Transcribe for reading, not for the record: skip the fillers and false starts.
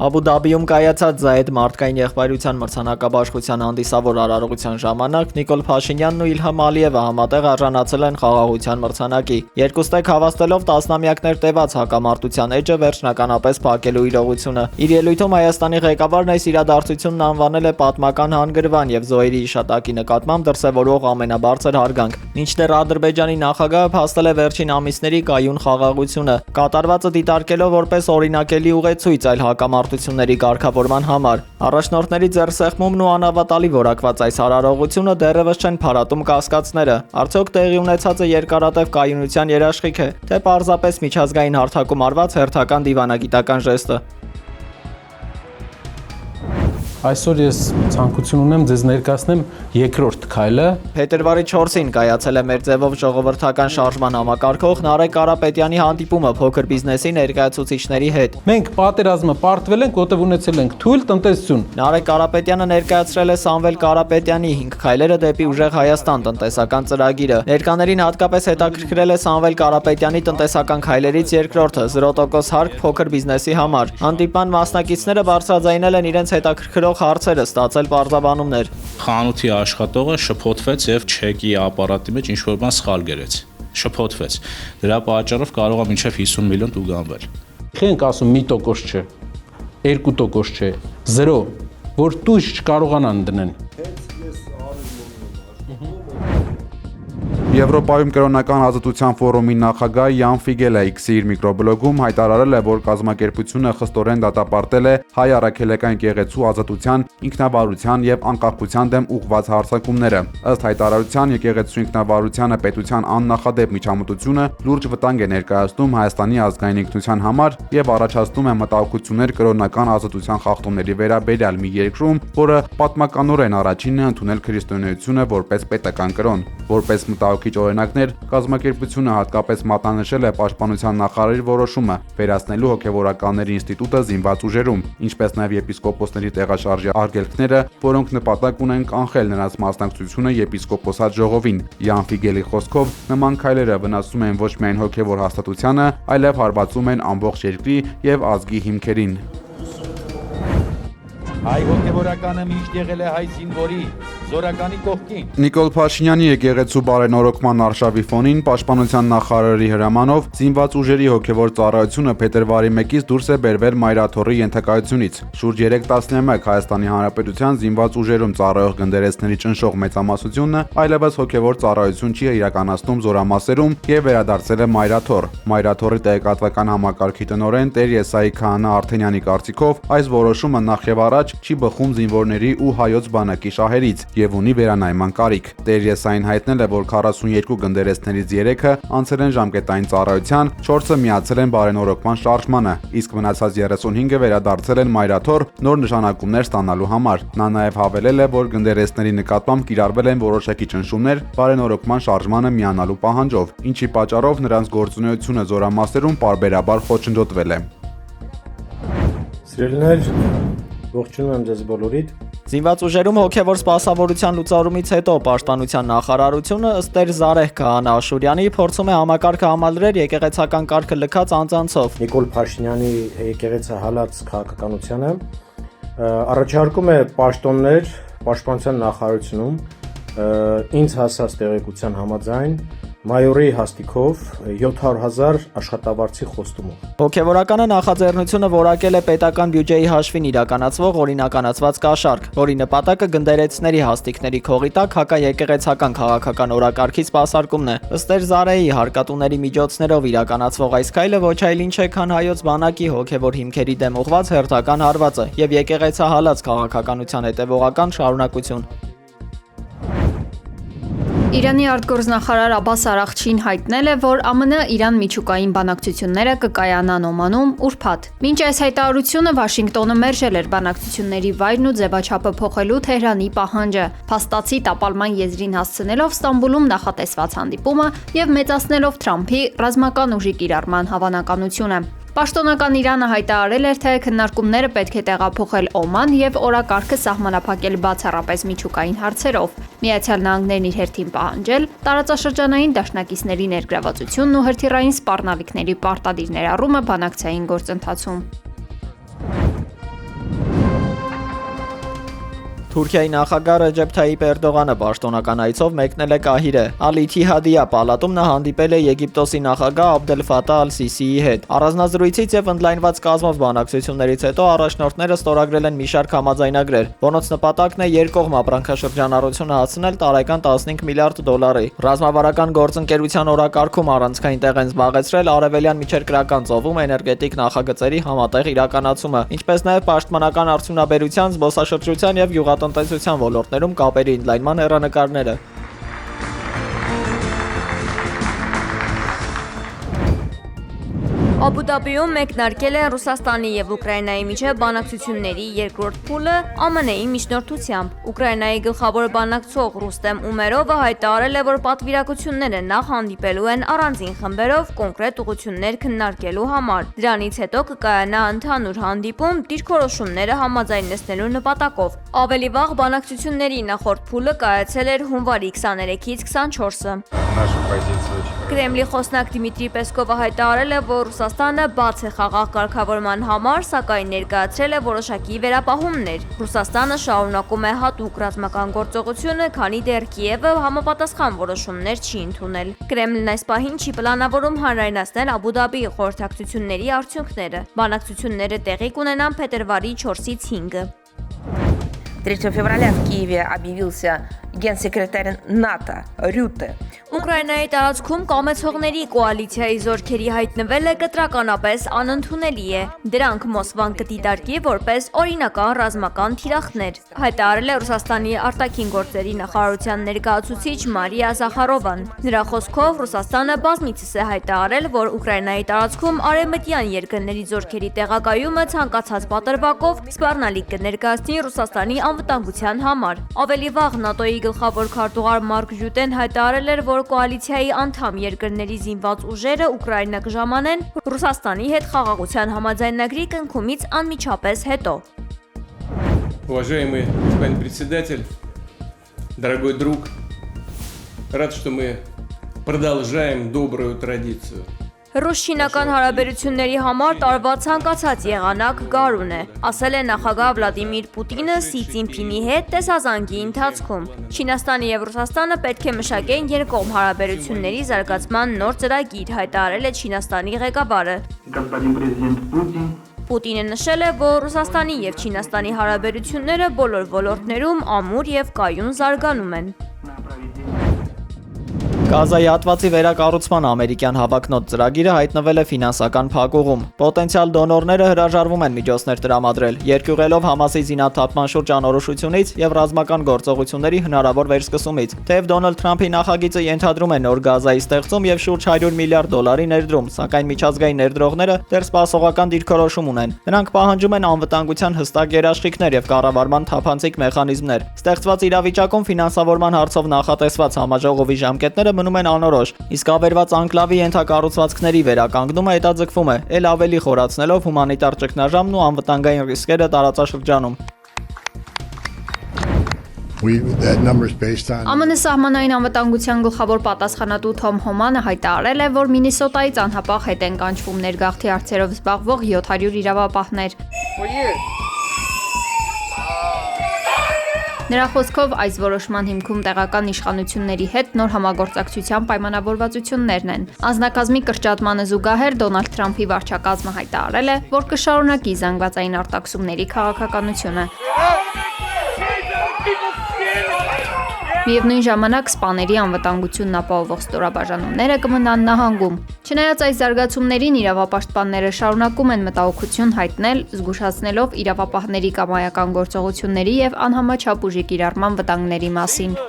Աբու Դաբիում կայացած Զայեդ մարդկային եղբայրության մրցանակաբաշխության հանդիսավոր արարողության ժամանակ Նիկոլ Փաշինյանն ու Իլհամ Ալիևը համատեղ արժանացել են խաղաղության մրցանակի։ Երկուստեք հավաստելով տասնամյակներ տևած հակամարտության էջը վերջնականապես փակելու իրողությունը։ Իր ելույթում Հայաստանի ղեկավարն այս իրադարձությունն անվանել է պատմական հանգրվան եւ զոհերի հիշատակի նկատմամբ դրսեւորող ամենաբարձր հարգանք։ Մինչդեռ Ադրբեջանի նախագահը փաստել է վերջին ամիսների կայուն խաղաղությունը, կատարվածը դիտարկելով որպես օրինակելի ուղեցույց այլ հակամարտությունների կարգավորման համար։ Առաջնորդների ձեռսեղմումն ու անավատալի որակված այս արարողությունը դեռևս չեն փարատում կասկածները։ Արդյոք տեղի ունեցածը երկարատև կայունության երաշխիք է, թե պարզապես միջազգային հարթակում արված հերթական դիվանագիտական ժեստը։ Այսօր ես ցանկություն ունեմ ձեզ ներկայացնեմ երկրորդ քայլը։ Փետրվարի 4-ին կայացել է մեր ձևով ժողովրդական շարժման համակարգող Նարեկ Կարապետյանի հանդիպումը փոքր բիզնեսի ներկայացուցիչների հետ։ Մենք պատերազմը պարտվել ենք, որտեղ ունեցել ենք թույլ տնտեսություն։ Նարեկ Կարապետյանը ներկայացրել է Սամվել Կարապետյանի 5 քայլերը դեպի ուժեղ Հայաստան տնտեսական ծրագիրը։ Ներկաներին հատկապես հետաքրքրել է Սամվել Կարապետյանի տնտեսական քայլերից երկրորդը՝ 0% հարկ փոքր բիզնեսի համար։ Հանդիպման մասնակիցները բարձրաձայնել են իրենց հետաքրքրող հարցերը, ստացել պարզաբանումներ։ Խանութի աշխատողը շփոթվեց եւ չեկի ապարատի մեջ ինչ-որ բան սխալ գրեց։ Շփոթվեց։ Դրա պատճառով կարող է մինչև 50 միլիոն տուգանվել։ Խենք ասում 1% չէ, 2% չէ, 0, որ տույժ չկարողանան դնեն։ Եվրոպայում կրոնական ազատության ֆորումի նախագահ Յան Ֆիգելը X-ի իր միկրոբլոգում հայտարարել է, որ կազմակերպությունը խստորեն դատապարտել է հայ առաքելական եկեղեցու ազատության, ինքնավարության եւ անկախության դեմ ուղղված հարձակումները։ Ըստ հայտարարության եկեղեցու ինքնավարությանը պետության աննախադեպ միջամտությունը լուրջ վտանգ է ներկայացնում Հայաստանի ազգային ինքնության համար եւ առաջացնում է մտահոգություններ կրոնական ազատության խախտումների վերաբերյալ մի երկրում, որը պատմականորեն առաջինն է ընդունել քրիստոնեությունը որպես պետական կրոն, որպես մտահոգիչ օրինակներ կազմակերպությունը հատկապես մատնանշել է պաշտպանության նախարարի որոշումը վերացնելու հոգևորականների ինստիտուտը զինված ուժերում, ինչպես նաև եպիսկոպոսների տեղաշարժի արգելքները, որոնք նպատակ ունեն կանխել նրանց մասնակցությունը եպիսկոպոսատ ժողովին։ Յան Ֆիգելի խոսքով նման քայլերը վնասում են ոչ միայն հոգևոր հաստատությանը, այլև հարվածում են ամբողջ երկրի եւ ազգի հիմքերին։ Հայ հոգևորականը միշտ եղել է հայ զինվորի զորականի կողքին։ Նիկոլ Փաշինյանի եկեղեցու բարենորոգման արշավի ֆոնին պաշտպանության նախարարի հրամանով զինված ուժերի հոգևոր ծառայությունը փետրվարի 1-ից դուրս է բերվել Մայրաթոռի ենթակայությունից։ Շուրջ 3 տասնամյակ Հայաստանի Հանրապետության զինված ուժերում ծառայող գնդերեսների ճնշող մեծամասնությունը այլևս հոգևոր ծառայություն չի իրականացնում զորամասերում եւ վերադարձել է Մայրաթոռ։ Մայրաթոռի տեղեկատվական համակարգի տնօրեն Տեր Եսայի Քահանա Արթենյանի կարծիքով այս որոշումը նախ եւ առաջ չի բխում զինվորների ու հայոց բանակի շահերից եւ ունի վերանայման կարիք։ Տեր Եսային հայտնել է, որ 42 գնդերեսներից 3-ը անցել են ժամկետային ծառայության, 4-ը միացել են բարենորոգման շարժմանը, իսկ մնացած 35-ը վերադարձել են Մայրաթոռ նոր նշանակումներ ստանալու համար։ Նա նաեւ հավելել է, որ գնդերեսների նկատմամբ կիրառվել են որոշակի ճնշումներ բարենորոգման շարժմանը միանալու պահանջով, ինչի պատճառով նրանց գործունեությունը զորամասերում պարբերաբար խոչընդոտվել է։ Սիրելիներ, ողջունում եմ ձեզ բոլորիդ։ Զինված ուժերում հոգևոր սպասավորության լուծարումից հետո պաշտպանության նախարարությունը ըստ Տեր Զարեհ Քահանա Աշուրյանի փորձում է համակարգը համալրել եկեղեցական կարգը լքած անձանցով։ Նիկոլ Փաշինյանի եկեղեցը հալած քաղաքականությունը առաջարկում է պաշտոններ պաշտպանության նախարարությունում ինձ հասած տեղեկության համաձայն մայորի հաստիքով 700,000 աշխատավարձի խոստումով։ Հոգևորականը նախաձեռնությունը որակել է պետական բյուջեի հաշվին իրականացվող օրինականացված կաշառք, որի նպատակը գնդերեցների հաստիքների քողի տակ հակաեկեղեցական քաղաքական օրակարգի սպասարկումն է։ Ըստ Տեր Զարեհի հարկատուների միջոցներով իրականացվող այս քայլը ոչ այլ ինչ է, քան հայոց բանակի հոգևոր հիմքերի դեմ ուղղված հերթական հարվածը եւ եկեղեցահալած քաղաքականության հետևողական շարունակություն։ Իրանի արտգործնախարար Աբբաս Արաղչին հայտնել է, որ ԱՄՆ Իրան միջուկային բանակցությունները կկայանան Օմանում ուրբաթ։ Մինչ այս հայտարարությունը Վաշինգտոնը մերժել էր բանակցությունների վայրն ու ձևաչափը փոխելու Թեհրանի պահանջը, փաստացի տապալման եզրին հասցնելով Ստամբուլում նախատեսված հանդիպումը եւ մեծացնելով Թրամփի ռազմական ուժի կիրառման հավանականությունը։ Պաշտոնական Իրանը հայտարարել էր, թե քննարկումները պետք է տեղափոխել Օման եւ օրակարգը սահմանափակել բացառապես միջուկային հարցերով։ Միացյալ Նահանգներն իր հերթին պահանջել տարածաշրջանային դաշնակիցների ներգրավվածությունն ու հրթիռային սպառնալիքների պարտադիր ներառումը բանակցային գործընթացում։ Թուրքիայի նախագահ Ռեջեփ Թայիպ Էրդողանը պաշտոնական այցով մեկնել է Կահիրե։ Ալ-Իթիհադիա պալատում նա հանդիպել է Եգիպտոսի նախագահ Աբդել Ֆաթահ Ալ-Սիսիի հետ։ Առանձնազրույցից եւ ընդլայնված կազմով բանակցություններից հետո առաջնորդները ստորագրել են մի շարք համաձայնագրեր, որոնց նպատակն է երկկողմ ապրանքաշրջանառությունը հասցնել տարեկան 15 միլիարդ դոլարի։ Ռազմավարական գործընկերության օրակարգում առանցքային տեղ են զբաղեցրել արևելյան միջերկրական ծովում էներգետիկ նախագծերի համատեղ իրականացումը, ինչպես նաեւ պաշտպանական արդյունաբերության, զբոսաշրջության եւ տնտեսության ոլորտներում կապերի ընդլայնման հեռանկարները։ Աբու Դաբիում մեկնարկել է Ռուսաստանի եւ Ուկրաինայի միջև բանակցությունների երկրորդ փուլը ԱՄՆ-ի միջնորդությամբ։ Ուկրաինայի գլխավոր բանակցող Ռուստեմ Ումերովը հայտարարել է, որ պատվիրակությունները նախ հանդիպելու են առանձին խմբերով կոնկրետ ուղղություններ քննարկելու համար։ Դրանից հետո կկայանա ընդհանուր հանդիպում դիրքորոշումները համաձայնեցնելու նպատակով։ Ավելի վաղ բանակցությունների նախորդ փուլը կայացել էր հունվարի 23-ից 24-ը։ Կրեմլի խոսնակ Դիմիտրի Պեսկովը հայտարարել է, որ Ռուսաստանը բաց է խաղաղ կարգավորման համար, սակայն ներկայացրել է որոշակի վերապահումներ։ Ռուսաստանը շարունակում է հատուկ ռազմական գործողությունը, քանի դեռ Կիևը համապատասխան որոշումներ չի ընդունել։ Կրեմլն այս պահին չի պլանավորում հանրայնացնել Աբու Դաբիի խորհրդակցությունների արդյունքները։ Բանակցությունները տեղի կունենան փետրվարի 4-ից 5-ը։ 3 февраля в Киеве объявился генсекретарь НАТО Рюте. Ուկրաինայի տարածքում կամեցողների կոալիցիայի զորքերի հայտնվելը կտրականապես անընդունելի է։ Դրանք Մոսկվան կդիտարկի որպես օրինական ռազմական թիրախներ, հայտարարել է Ռուսաստանի արտաքին գործերի նախարարության ներկայացուցիչ Մարիա Զախարովան։ Նրա խոսքով Ռուսաստանը բազմիցս է հայտարարել, որ Ուկրաինայի տարածքում արևմտյան երկրների զորքերի տեղակայումը ցանկացած պատրվակով սպառնալիք կներկայացնի Ռուսաստանի անվտանգության համար։ Ավելի վաղ ՆԱՏՕ-ի գլխավոր քարտուղար Մարկ Ռյուտեն հայտարարել էր, որ կոալիցիայի անդամ երկրների զինված ուժերը Ուկրաինա կժամանեն Ռուսաստանի հետ խաղաղության համաձայնագրի կնքումից անմիջապես հետո։ Уважаемый господин председатель, дорогой друг, рад, что мы продолжаем добрую традицию. Ռուս-չինական հարաբերությունների համար տարվա ցանկացած եղանակ գարուն է, ասել է նախագահ Վլադիմիր Պուտինը Սի Ցինփինի հետ տեսազանգի ընթացքում։ Չինաստանը եւ Ռուսաստանը պետք է մշակեն երկկողմ հարաբերությունների զարգացման նոր ծրագիր, հայտարարել է Չինաստանի ղեկավարը։ Պուտինը նշել է, որ Ռուսաստանի եւ Չինաստանի հարաբերությունները բոլոր ոլորտներում ամուր եւ կայուն զարգանում են։ Գազայի հատվածի վերակառուցման ամերիկյան հավակնոտ ծրագիրը հայտնվել է ֆինանսական փակուղում։ Պոտենցիալ դոնորները հրաժարվում են միջոցներ տրամադրել, երկյուղելով Համասի զինաթափման շուրջ անորոշությունից եւ ռազմական գործողությունների հնարավոր վերսկսումից։ Թեև Դոնալդ Թրամփի նախագիծը ենթադրում է նոր գազայի ստեղծում եւ շուրջ 100 միլիարդ դոլարի ներդրում, սակայն միջազգային ներդրողները դեռ սպասողական դիրքորոշում ունեն։ Նրանք պահանջում են անվտանգության հստակ երաշխիքներ եւ կառավարման թափանցիկ մեխանիզմներ։ Ստեղծված իրավիճակում ֆինանսավորման հարցով նախատեսված համաժողովի ժամկետները մնում են անորոշ, իսկ ավերված անկլավի ենթակառուցվածքների վերականգնումը հետաձգվում է, ել ավելի խորացնելով հումանիտար ճգնաժամն ու անվտանգային ռիսկերը տարածաշրջանում։ ԱՄՆ սահմանային անվտանգության գլխավոր պատասխանատու Թոմ Հոմանը հայտարարել է, որ Մինիսոտայից անհապաղ հետ են կանչվում ներգաղթի հարցերով զբաղվող 700 իրավապահներ։ Նրա խոսքով այս որոշման հիմքում տեղական իշխանությունների հետ նոր համագործակցության պայմանավորվածություններն են։ Անձնակազմի կրճատմանը զուգահեռ Դոնալդ Թրամփի վարչակազմը հայտարարել է, որ կշարունակի զանգվածային արտաքսումների քաղաքականությունը։ Միևնույն ժամանակ սպաների անվտանգությունն ապահովող ստորաբաժանումները կմնան նահանգում։ Չնայած այս զարգացումներին իրավապաշտպանները շարունակում են մտահոգություն հայտնել, զգուշացնելով իրավապահների կամայական գործողությունների եւ անհամաչափ ուժի կիրառման վտանգների մասին։